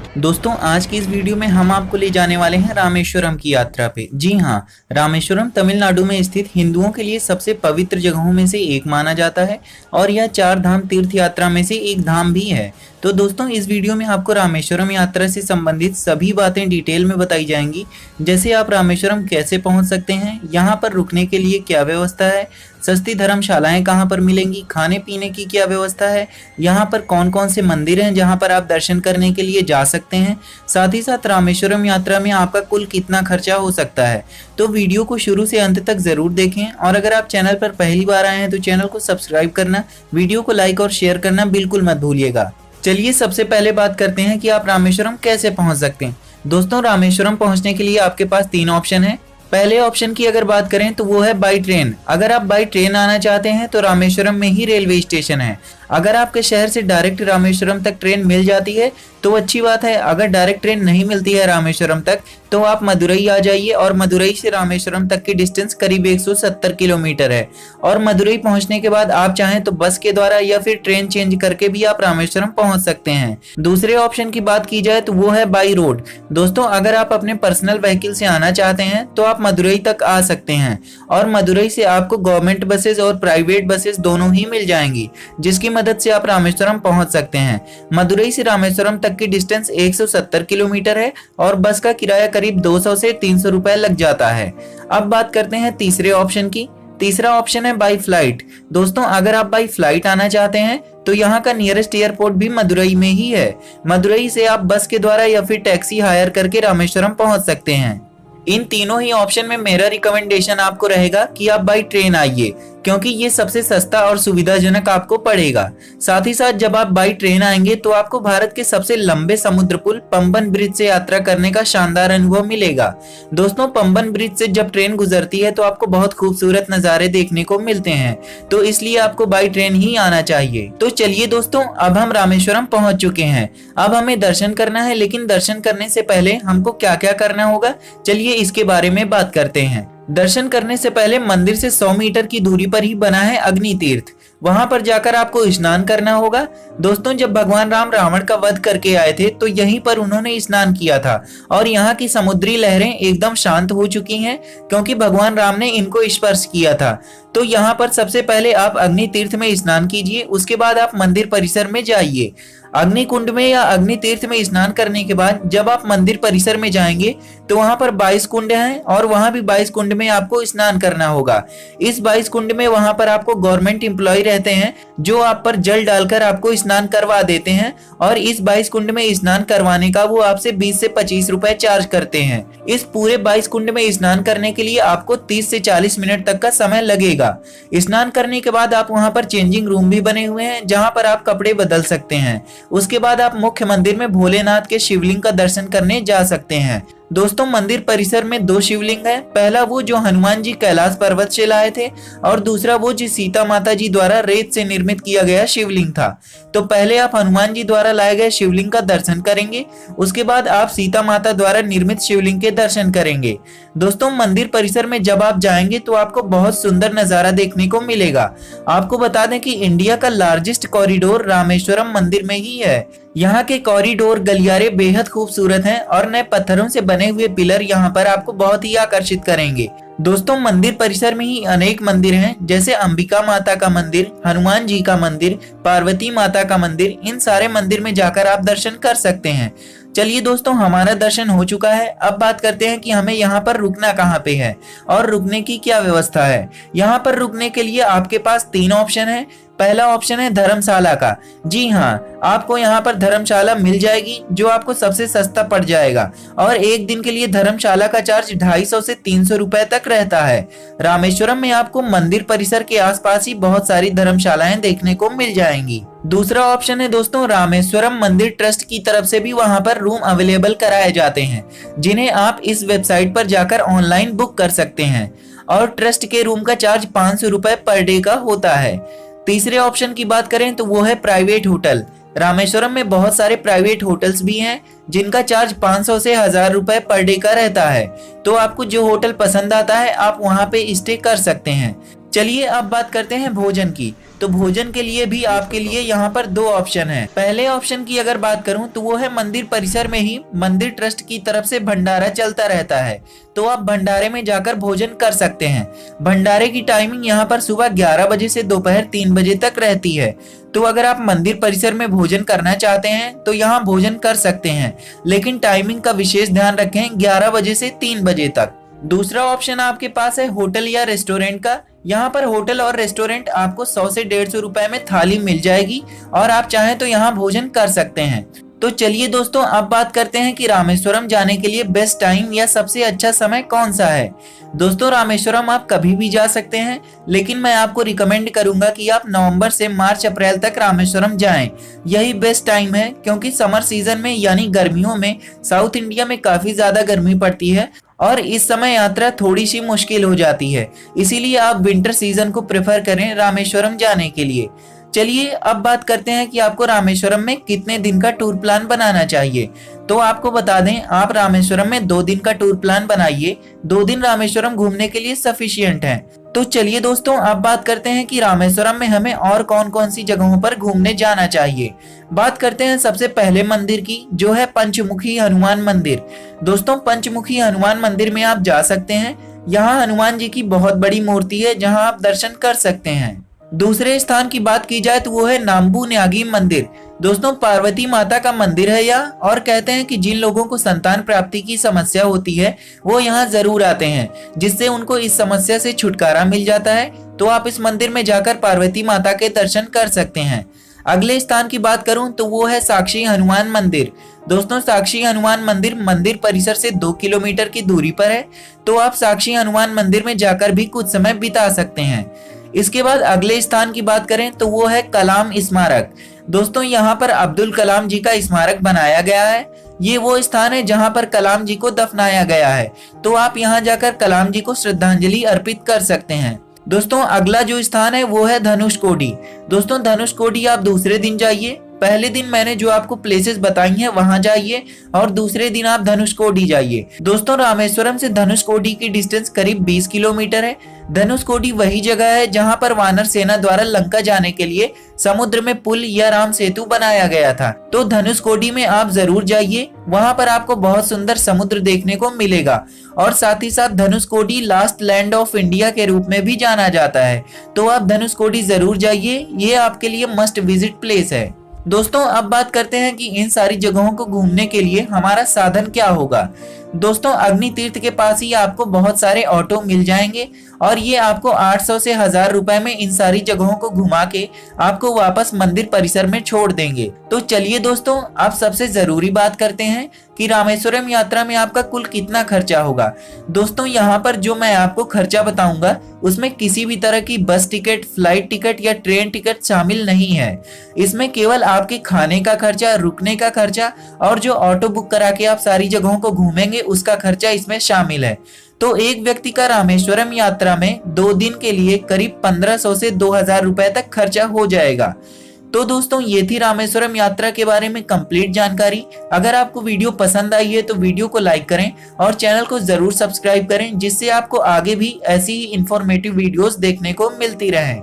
दोस्तों आज की इस वीडियो में हम आपको ले जाने वाले हैं रामेश्वरम की यात्रा पे। जी हाँ, रामेश्वरम तमिलनाडु में स्थित हिंदुओं के लिए सबसे पवित्र जगहों में से एक माना जाता है और यह 4 धाम तीर्थ यात्रा में से एक धाम भी है। तो दोस्तों इस वीडियो में आपको रामेश्वरम यात्रा से संबंधित सभी बातें डिटेल में बताई जाएंगी, जैसे आप रामेश्वरम कैसे पहुंच सकते हैं, यहाँ पर रुकने के लिए क्या व्यवस्था है, सस्ती धर्मशालाएं कहाँ पर मिलेंगी, खाने पीने की क्या व्यवस्था है, यहाँ पर कौन कौन से मंदिर हैं जहाँ पर आप दर्शन करने के लिए जा सकते हैं, साथ ही साथ रामेश्वरम यात्रा में आपका कुल कितना खर्चा हो सकता है। तो वीडियो को शुरू से अंत तक जरूर देखें और अगर आप चैनल पर पहली बार आए हैं तो चैनल को सब्सक्राइब करना, वीडियो को लाइक और शेयर करना बिल्कुल मत भूलिएगा। चलिए सबसे पहले बात करते हैं कि आप रामेश्वरम कैसे पहुंच सकते हैं। दोस्तों रामेश्वरम पहुंचने के लिए आपके पास 3 ऑप्शन है। पहले ऑप्शन की अगर बात करें तो वो है बाई ट्रेन। अगर आप बाई ट्रेन आना चाहते हैं तो रामेश्वरम में ही रेलवे स्टेशन है। अगर आपके शहर से डायरेक्ट रामेश्वरम तक ट्रेन मिल जाती है तो अच्छी बात है। अगर डायरेक्ट ट्रेन नहीं मिलती है रामेश्वरम तक तो आप मदुरई आ जाइए और मदुरई से रामेश्वरम तक की डिस्टेंस करीब 170 किलोमीटर है। और मदुरई पहुंचने के बाद आप चाहें तो बस के द्वारा या फिर ट्रेन चेंज करके भी आप रामेश्वरम पहुंच सकते हैं। दूसरे ऑप्शन की बात की जाए तो वो है बाई रोड। दोस्तों अगर आप अपने पर्सनल व्हीकल से आना चाहते हैं तो आप मदुरई तक आ सकते हैं और मदुरई से आपको गवर्नमेंट बसेस और प्राइवेट बसेस दोनों ही मिल जाएंगी, जिसकी मदद से आप रामेश्वरम पहुंच सकते हैं। मदुरई से रामेश्वरम तक की डिस्टेंस 170 किलोमीटर है और बस का किराया करीब 200 से 300 रुपए लग जाता है। अब बात करते हैं तीसरे ऑप्शन की। तीसरा ऑप्शन है बाई फ्लाइट। दोस्तों अगर आप बाई फ्लाइट आना चाहते हैं तो यहाँ का नियरेस्ट एयरपोर्ट भी मदुरई में ही है। मदुरई से आप बस के द्वारा या फिर टैक्सी हायर करके रामेश्वरम पहुंच सकते हैं। इन तीनों ही ऑप्शन में मेरा रिकमेंडेशन आपको रहेगा कि आप बाई ट्रेन आइए, क्योंकि ये सबसे सस्ता और सुविधाजनक आपको पड़ेगा। साथ ही साथ जब आप बाई ट्रेन आएंगे तो आपको भारत के सबसे लंबे समुद्र पुल पंबन ब्रिज से यात्रा करने का शानदार अनुभव मिलेगा। दोस्तों पंबन ब्रिज से जब ट्रेन गुजरती है तो आपको बहुत खूबसूरत नजारे देखने को मिलते हैं, तो इसलिए आपको बाई ट्रेन ही आना चाहिए। तो चलिए दोस्तों अब हम रामेश्वरम पहुंच चुके हैं। अब हमें दर्शन करना है, लेकिन दर्शन करने से पहले हमको क्या क्या करना होगा, चलिए इसके बारे में बात करते हैं। दर्शन करने से पहले मंदिर से 100 मीटर की दूरी पर ही बना है अग्नि तीर्थ। वहां पर जाकर आपको स्नान करना होगा। दोस्तों जब भगवान राम रावण का वध करके आए थे तो यहीं पर उन्होंने स्नान किया था और यहाँ की समुद्री लहरें एकदम शांत हो चुकी हैं, क्योंकि भगवान राम ने इनको स्पर्श किया था। तो यहाँ पर सबसे पहले आप अग्नि तीर्थ में स्नान कीजिए, उसके बाद आप मंदिर परिसर में जाइए। अग्नि कुंड में या अग्नि तीर्थ में स्नान करने के बाद जब आप मंदिर परिसर में जाएंगे तो वहां पर 22 कुंड हैं और वहां भी 22 कुंड में आपको स्नान करना होगा। इस 22 कुंड में वहां पर आपको गवर्नमेंट एम्प्लॉय रहते हैं जो आप पर जल डालकर आपको स्नान करवा देते हैं और इस 22 कुंड में स्नान करवाने का वो आपसे 20 से 25 रुपए चार्ज करते हैं। इस पूरे 22 कुंड में स्नान करने के लिए आपको 30 से 40 मिनट तक का समय लगेगा। स्नान करने के बाद आप वहां पर चेंजिंग रूम भी बने हुए हैं जहां पर आप कपड़े बदल सकते हैं। उसके बाद आप मुख्य मंदिर में भोलेनाथ के शिवलिंग का दर्शन करने जा सकते हैं। दोस्तों मंदिर परिसर में 2 शिवलिंग हैं। पहला वो जो हनुमान जी कैलाश पर्वत से लाए थे और दूसरा वो जो सीता माता जी द्वारा रेत से निर्मित किया गया शिवलिंग था। तो पहले आप हनुमान जी द्वारा लाए गए शिवलिंग का दर्शन करेंगे, उसके बाद आप सीता माता द्वारा निर्मित शिवलिंग के दर्शन करेंगे। दोस्तों मंदिर परिसर में जब आप जाएंगे तो आपको बहुत सुंदर नजारा देखने को मिलेगा। आपको बता दें कि इंडिया का लार्जेस्ट कॉरिडोर रामेश्वरम मंदिर में ही है। यहाँ के कॉरिडोर गलियारे बेहद खूबसूरत हैं और नए पत्थरों से बने हुए पिलर यहाँ पर आपको बहुत ही आकर्षित करेंगे। दोस्तों मंदिर परिसर में ही अनेक मंदिर हैं, जैसे अंबिका माता का मंदिर, हनुमान जी का मंदिर, पार्वती माता का मंदिर। इन सारे मंदिर में जाकर आप दर्शन कर सकते हैं। चलिए दोस्तों हमारा दर्शन हो चुका है। अब बात करते हैं कि हमें यहाँ पर रुकना कहाँ पे है और रुकने की क्या व्यवस्था है। यहाँ पर रुकने के लिए आपके पास 3 ऑप्शन है। पहला ऑप्शन है धर्मशाला का। जी हाँ, आपको यहाँ पर धर्मशाला मिल जाएगी जो आपको सबसे सस्ता पड़ जाएगा और एक दिन के लिए धर्मशाला का चार्ज 250 से 300 रुपए तक रहता है। रामेश्वरम में आपको मंदिर परिसर के आसपास ही बहुत सारी धर्मशालाएं देखने को मिल जाएंगी। दूसरा ऑप्शन है दोस्तों रामेश्वरम मंदिर ट्रस्ट की तरफ से भी वहां पर रूम अवेलेबल कराए जाते हैं, जिन्हें आप इस वेबसाइट पर जाकर ऑनलाइन बुक कर सकते हैं और ट्रस्ट के रूम का चार्ज 500 रुपए पर डे का होता है। तीसरे ऑप्शन की बात करें तो वो है प्राइवेट होटल। रामेश्वरम में बहुत सारे प्राइवेट होटल्स भी हैं जिनका चार्ज 500 से 1000 रुपए पर डे का रहता है। तो आपको जो होटल पसंद आता है आप वहां पे स्टे कर सकते हैं। चलिए अब बात करते हैं भोजन की। तो भोजन के लिए भी आपके लिए यहाँ पर दो ऑप्शन है। पहले ऑप्शन की अगर बात करूं तो वो है मंदिर परिसर में ही मंदिर ट्रस्ट की तरफ से भंडारा चलता रहता है, तो आप भंडारे में जाकर भोजन कर सकते हैं। भंडारे की टाइमिंग यहाँ पर सुबह 11 बजे से दोपहर 3 बजे तक रहती है। तो अगर आप मंदिर परिसर में भोजन करना चाहते हैं तो यहाँ भोजन कर सकते हैं, लेकिन टाइमिंग का विशेष ध्यान रखें, 11 बजे से 3 बजे तक। दूसरा ऑप्शन आपके पास है होटल या रेस्टोरेंट का। यहाँ पर होटल और रेस्टोरेंट आपको 100 से 150 रुपए में थाली मिल जाएगी और आप चाहें तो यहाँ भोजन कर सकते हैं। तो चलिए दोस्तों, अब बात करते हैं कि रामेश्वरम जाने के लिए बेस्ट टाइम या सबसे अच्छा समय कौन सा है। दोस्तों, रामेश्वरम आप कभी भी जा सकते हैं, लेकिन मैं आपको रिकमेंड करूंगा कि आप नवंबर से मार्च अप्रैल तक रामेश्वरम जाएं। यही बेस्ट टाइम है, क्योंकि समर सीजन में यानी गर्मियों में साउथ इंडिया में काफी ज्यादा गर्मी पड़ती है और इस समय यात्रा थोड़ी सी मुश्किल हो जाती है। इसीलिए आप विंटर सीजन को प्रेफर करें रामेश्वरम जाने के लिए। चलिए अब बात करते हैं कि आपको रामेश्वरम में कितने दिन का टूर प्लान बनाना चाहिए। तो आपको बता दें, आप रामेश्वरम में 2 दिन का टूर प्लान बनाइए। 2 दिन रामेश्वरम घूमने के लिए सफिशिएंट है। तो चलिए दोस्तों, अब बात करते हैं कि रामेश्वरम में हमें और कौन कौन सी जगहों पर घूमने जाना चाहिए। बात करते हैं सबसे पहले मंदिर की, जो है पंचमुखी हनुमान मंदिर। दोस्तों, पंचमुखी हनुमान मंदिर में आप जा सकते हैं। यहाँ हनुमान जी की बहुत बड़ी मूर्ति है, जहाँ आप दर्शन कर सकते हैं। दूसरे स्थान की बात की जाए तो वो है नाम्बू न्यागी मंदिर। दोस्तों, पार्वती माता का मंदिर है यह, और कहते हैं कि जिन लोगों को संतान प्राप्ति की समस्या होती है वो यहाँ जरूर आते हैं, जिससे उनको इस समस्या से छुटकारा मिल जाता है। तो आप इस मंदिर में जाकर पार्वती माता के दर्शन कर सकते हैं। अगले स्थान की बात करूं तो वो है साक्षी हनुमान मंदिर। दोस्तों, साक्षी हनुमान मंदिर मंदिर परिसर से 2 किलोमीटर की दूरी पर है, तो आप साक्षी हनुमान मंदिर में जाकर भी कुछ समय बिता सकते हैं। इसके बाद अगले स्थान की बात करें तो वो है कलाम स्मारक। दोस्तों, यहाँ पर अब्दुल कलाम जी का स्मारक बनाया गया है। ये वो स्थान है जहाँ पर कलाम जी को दफनाया गया है, तो आप यहाँ जाकर कलाम जी को श्रद्धांजलि अर्पित कर सकते हैं। दोस्तों, अगला जो स्थान है वो है धनुषकोडी। दोस्तों, धनुषकोडी आप दूसरे दिन जाइए। पहले दिन मैंने जो आपको प्लेसेस बताई हैं वहां जाइए, और दूसरे दिन आप धनुषकोडी जाइए। दोस्तों, रामेश्वरम से धनुषकोडी की डिस्टेंस करीब 20 किलोमीटर है। धनुषकोडी वही जगह है जहां पर वानर सेना द्वारा लंका जाने के लिए समुद्र में पुल या राम सेतु बनाया गया था। तो धनुषकोडी में आप जरूर जाइए, वहां पर आपको बहुत सुंदर समुद्र देखने को मिलेगा। और साथ ही साथ Dhanushkodi last land of India के रूप में भी जाना जाता है, तो आप धनुषकोडी जरूर जाइए। ये आपके लिए मस्ट विजिट प्लेस है। दोस्तों, अब बात करते हैं कि इन सारी जगहों को घूमने के लिए हमारा साधन क्या होगा। दोस्तों, अग्नि तीर्थ के पास ही आपको बहुत सारे ऑटो मिल जाएंगे, और ये आपको 800 से 1000 रुपए में इन सारी जगहों को घुमा के आपको वापस मंदिर परिसर में छोड़ देंगे। तो चलिए दोस्तों, अब सबसे जरूरी बात करते हैं कि रामेश्वरम यात्रा में आपका कुल कितना खर्चा होगा। दोस्तों, यहाँ पर जो मैं आपको खर्चा बताऊंगा उसमें किसी भी तरह की बस टिकट, फ्लाइट टिकट या ट्रेन टिकट शामिल नहीं है। इसमें केवल आपके खाने का खर्चा, रुकने का खर्चा और जो ऑटो बुक करा के आप सारी जगहों को घूमेंगे उसका खर्चा इसमें शामिल है। तो एक व्यक्ति का रामेश्वरम यात्रा में 2 दिन के लिए करीब 1500 से 2000 रुपए तक खर्चा हो जाएगा। तो दोस्तों, ये थी रामेश्वरम यात्रा के बारे में कंप्लीट जानकारी। अगर आपको वीडियो पसंद आई है तो वीडियो को लाइक करें और चैनल को जरूर सब्सक्राइब करें, जिससे आपको आगे भी ऐसी ही इंफॉर्मेटिव वीडियोस देखने को मिलती रहें।